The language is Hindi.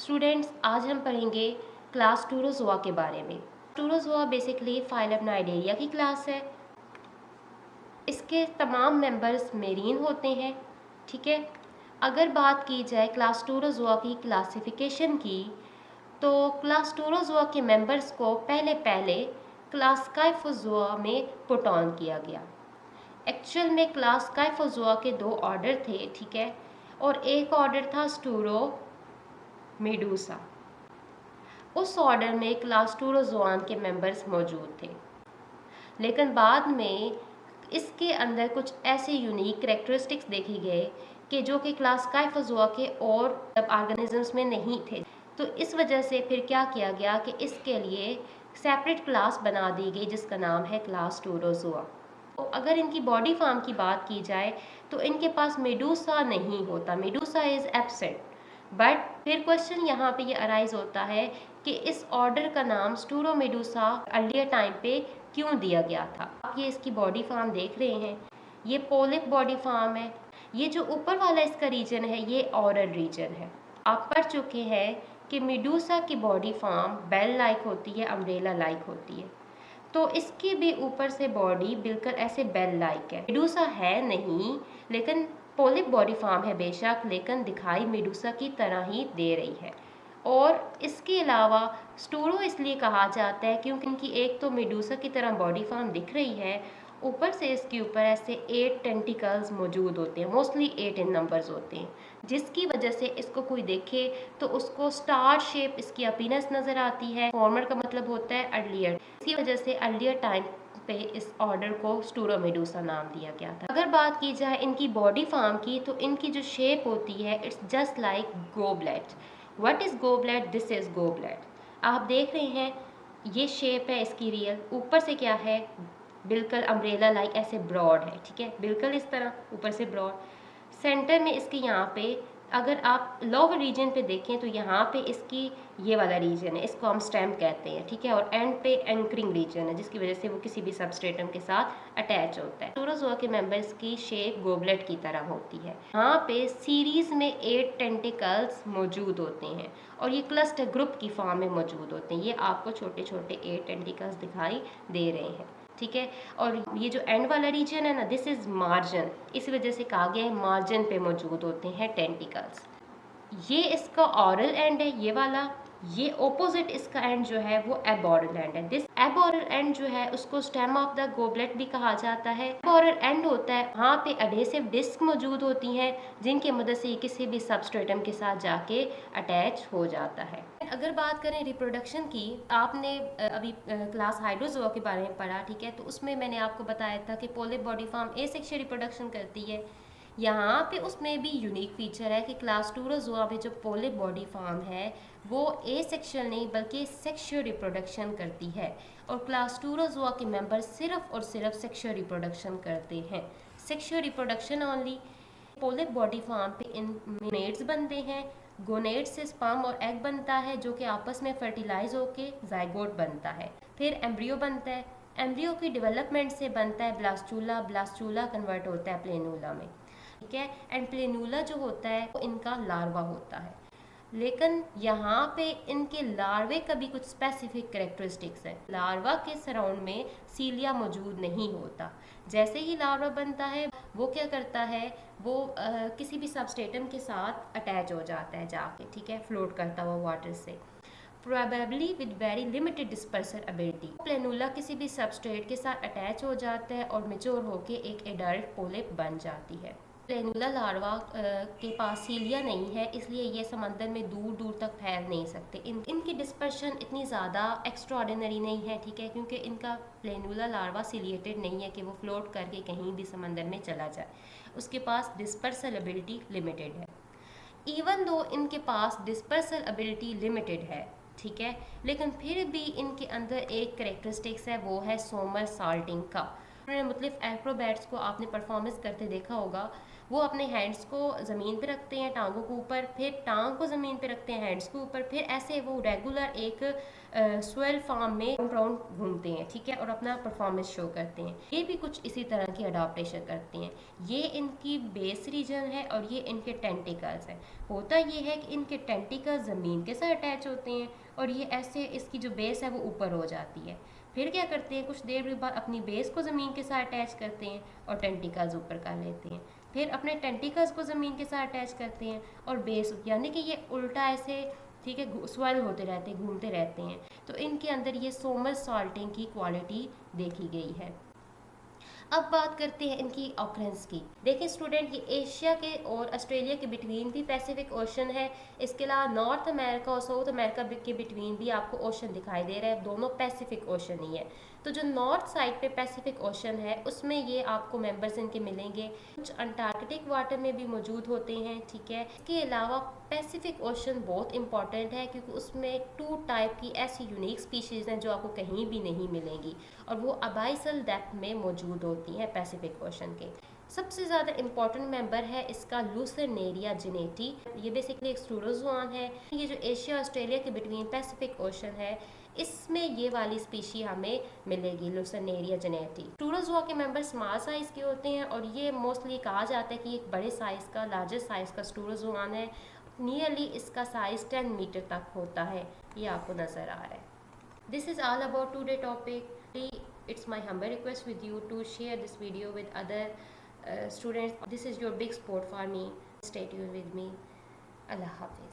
स्टूडेंट्स, आज हम पढ़ेंगे क्लास टूरोजोआ के बारे में। टूरोजोआ बेसिकली फाइलम नाइडेरिया की क्लास है। इसके तमाम मेंबर्स मेरीन होते हैं। ठीक है, अगर बात की जाए क्लास टूरोजोआ की क्लासिफिकेशन की, तो क्लास टूरोजोआ के मेंबर्स को पहले क्लास काइफोजोआ में पुट ऑन किया गया। एक्चुअल में क्लास काइफोजोआ के दो ऑर्डर थे, ठीक है, और एक ऑर्डर था स्टूरो मेडूसा। उस ऑर्डर में क्लास टूरोजोआन के मेंबर्स मौजूद थे, लेकिन बाद में इसके अंदर कुछ ऐसे यूनिक करेक्टरिस्टिक्स देखे गए कि जो कि क्लास काइफोजोआ के और ऑर्गेनिजम्स में नहीं थे। तो इस वजह से फिर क्या किया गया कि इसके लिए सेपरेट क्लास बना दी गई जिसका नाम है क्लास टूरोजोआ। तो अगर इनकी बॉडी फॉर्म की बात की जाए तो इनके पास मेडूसा नहीं होता, मेडूसा इज़ एब्सेंट। बट फिर क्वेश्चन यहाँ पे ये अराइज होता है कि इस ऑर्डर का नाम स्टूरोमेडूसा अर्लियर टाइम पे क्यों दिया गया था। आप ये इसकी बॉडी फॉर्म देख रहे हैं, ये पोलिप बॉडी फॉर्म है। ये जो ऊपर वाला इसका रीजन है ये ऑरल रीजन है। आप पढ़ चुके हैं कि मेडूसा की बॉडी फॉर्म बेल लाइक होती है, अम्ब्रेला लाइक होती है। तो इसकी भी ऊपर से बॉडी बिल्कुल ऐसे बेल लाइक है। मेडूसा है नहीं, लेकिन पोलिप बॉडी फॉर्म है बेशक, लेकिन दिखाई मेडूसा की तरह ही दे रही है। और इसके अलावा स्टूरो इसलिए कहा जाता है क्योंकि इनकी एक तो मेडूसा की तरह बॉडी फॉर्म दिख रही है, ऊपर से इसके ऊपर ऐसे 8 टेंटिकल्स मौजूद होते हैं, मोस्टली 8 इन नंबर्स होते हैं, जिसकी वजह से इसको कोई देखे तो उसको स्टार शेप इसकी अपीयरेंस नज़र आती है। फॉर्मर का मतलब होता है अर्लियर, इसी वजह से अर्लियर टाइम पे इस ऑर्डर को स्टूरोमेडूसा नाम दिया गया था। अगर बात की जाए इनकी बॉडी फॉर्म की, तो इनकी जो शेप होती है it's just like goblet. What is goblet? This is goblet. आप देख रहे हैं ये शेप है इसकी रियल, ऊपर से क्या है, बिल्कुल अम्ब्रेला लाइक ऐसे ब्रॉड है, ठीक है, बिल्कुल इस तरह ऊपर से ब्रॉड। सेंटर में इसके यहाँ पे अगर आप लोअर रीजन पे देखें तो यहाँ पे इसकी ये वाला रीजन है, इसको हम स्टेम कहते हैं, ठीक है, और एंड पे एंकरिंग रीजन है जिसकी वजह से वो किसी भी सबस्ट्रेटम के साथ अटैच होता है। टूरोजोआ के मेंबर्स की शेप गोबलेट की तरह होती है। यहाँ पे सीरीज में 8 टेंटिकल्स मौजूद होते हैं और ये क्लस्टर ग्रुप की फॉर्म में मौजूद होते हैं। ये आपको छोटे छोटे 8 टेंटिकल्स दिखाई दे रहे हैं, ठीक है। और ये जो एंड वाला रीजन है ना, दिस इज मार्जिन, इस वजह से कहा गया है मार्जिन पे मौजूद होते हैं टेंटिकल्स। ये इसका ऑरल एंड है ये वाला, ये ओपोजिट इसका एंड जो है वो एबॉरल एंड है। दिस एबॉरल एंड जो है उसको स्टेम ऑफ द गोबलेट भी कहा जाता है। एबॉरल एंड होता है, वहाँ पे अडेसिव डिस्क मौजूद होती हैं जिनकी मदद से ये किसी भी सबस्ट्रेटम के साथ जाके अटैच हो जाता है। अगर बात करें रिप्रोडक्शन की, आपने अभी क्लास हाइड्रोजोआ के बारे में पढ़ा, ठीक है, तो उसमें मैंने आपको बताया था कि polyp body form asexual reproduction करती है। यहाँ पे उसमें भी यूनिक फीचर है कि क्लास टूरोजोआ में जो पोलिप बॉडी फॉर्म है वो एसेक्सुअल नहीं बल्कि सेक्सुअल रिप्रोडक्शन करती है, और क्लास टूरोजोआ के मेंबर सिर्फ और सिर्फ सेक्सुअल रिप्रोडक्शन करते हैं, sexual reproduction only. Polyp body form पे गोनेड्स बनते हैं, गोनेड से स्पर्म और एग बनता है जो कि आपस में फर्टिलाइज होके जाइगोट बनता है, फिर एम्ब्रियो बनता है, एम्ब्रियो की डेवलपमेंट से बनता है ब्लास्टूला, ब्लास्टूला कन्वर्ट होता है प्लेनूला में, ठीक है, एंड प्लेनूला जो होता है वो इनका लार्वा होता है। लेकिन यहाँ पे इनके लार्वे का भी कुछ स्पेसिफिक करेक्टरिस्टिक्स है। लार्वा के सराउंड में सीलिया मौजूद नहीं होता। जैसे ही लार्वा बनता है वो क्या करता है, वो किसी भी सबस्ट्रेटम के साथ अटैच हो जाता है जाके, ठीक है, फ्लोट करता हुआ वाटर से, probably with very limited dispersal ability. Planula किसी भी सबस्ट्रेट के साथ अटैच हो जाता है और मेच्योर होके एक एडल्ट पोलिप बन जाती है। प्लेनूला लार्वा के पास सीलिया नहीं है, इसलिए ये समंदर में दूर दूर तक फैल नहीं सकते। इनकी डिस्पर्शन इतनी ज़्यादा एक्स्ट्रा ऑर्डिनरी नहीं है, ठीक है, क्योंकि इनका प्लेनूला लार्वा सीलिएटेड नहीं है कि वो फ्लोट करके कहीं भी समंदर में चला जाए, उसके पास डिस्पर्सल एबिलिटी लिमिटेड है। इवन दो इनके पास डिस्पर्सल एबिलिटी लिमिटेड है, ठीक है, लेकिन फिर भी इनके अंदर एक करेक्टरिस्टिक्स है, वो है सोमर साल्टिंग का। उन्होंने मुख्तलिफ एक्रोबैट्स को आपने परफॉर्मेंस करते देखा होगा, वो अपने हैंड्स को ज़मीन पे रखते हैं, टांगों के ऊपर, फिर टांग को ज़मीन पे रखते हैं हैंड्स के ऊपर, फिर ऐसे वो रेगुलर एक स्वेल फॉर्म में राउंड राउंड घूमते हैं, ठीक है, और अपना परफॉर्मेंस शो करते हैं। ये भी कुछ इसी तरह की अडॉप्टेशन करते हैं। ये इनकी बेस रीजन है और ये इनके टेंटिकल्स हैं। होता ये है कि इनके टेंटिकल्स ज़मीन के साथ अटैच होते हैं और ये ऐसे इसकी जो बेस है वो ऊपर हो जाती है। फिर क्या करते हैं, कुछ देर बाद अपनी बेस को ज़मीन के साथ अटैच करते हैं और टेंटिकल्स ऊपर कर लेते हैं। फिर अपने टेंटिकल्स को ज़मीन के साथ अटैच करते हैं और बेस, यानी कि ये उल्टा ऐसे, ठीक है, स्वेल होते रहते हैं, घूमते रहते हैं। तो इनके अंदर ये सोमर सॉल्टिंग की क्वालिटी देखी गई है। अब बात करते हैं इनकी ऑकरेंस की। देखिए स्टूडेंट, ये एशिया के और ऑस्ट्रेलिया के बिटवीन भी पैसिफिक ओशन है। इसके अलावा नॉर्थ अमेरिका और साउथ अमेरिका के बिटवीन भी आपको ओशन दिखाई दे रहा है, दोनों पैसिफिक ओशन ही है। तो जो नॉर्थ साइड पे पैसिफिक ओशन है उसमें ये आपको मेंबर्स इनके मिलेंगे। कुछ अंटार्कटिक वाटर में भी मौजूद होते हैं, ठीक है। इसके अलावा पैसिफिक ओशन बहुत इंपॉर्टेंट है क्योंकि उसमें 2 टाइप की ऐसी यूनिक स्पीशीज़ हैं जो आपको कहीं भी नहीं मिलेंगी और वो अबाइसल डेप्थ में मौजूद होती हैं पैसिफिक ओशन के। सबसे ज़्यादा इंपॉर्टेंट मेंबर है इसका लूसरनेरिया जिनेटी। ये बेसिकली एक स्टूरोजोआन है। ये जो एशिया ऑस्ट्रेलिया के बिटवीन पैसिफिक ओशन है इसमें ये वाली स्पीशी हमें मिलेगी, लूसरनेरिया जिनेटी। स्टूरोजोआ के मेंबर स्मॉल साइज के होते हैं और ये मोस्टली कहा जाता है कि एक बड़े साइज का, लार्जेस्ट साइज का स्टूरोजोआन है। नियरली इसका साइज 10 मीटर तक होता है, ये आपको नज़र आ रहा है। This is all about today topic. It's my humble request with you to share this video with other students. This is your big support for me. Stay tuned with me. Allah Hafiz.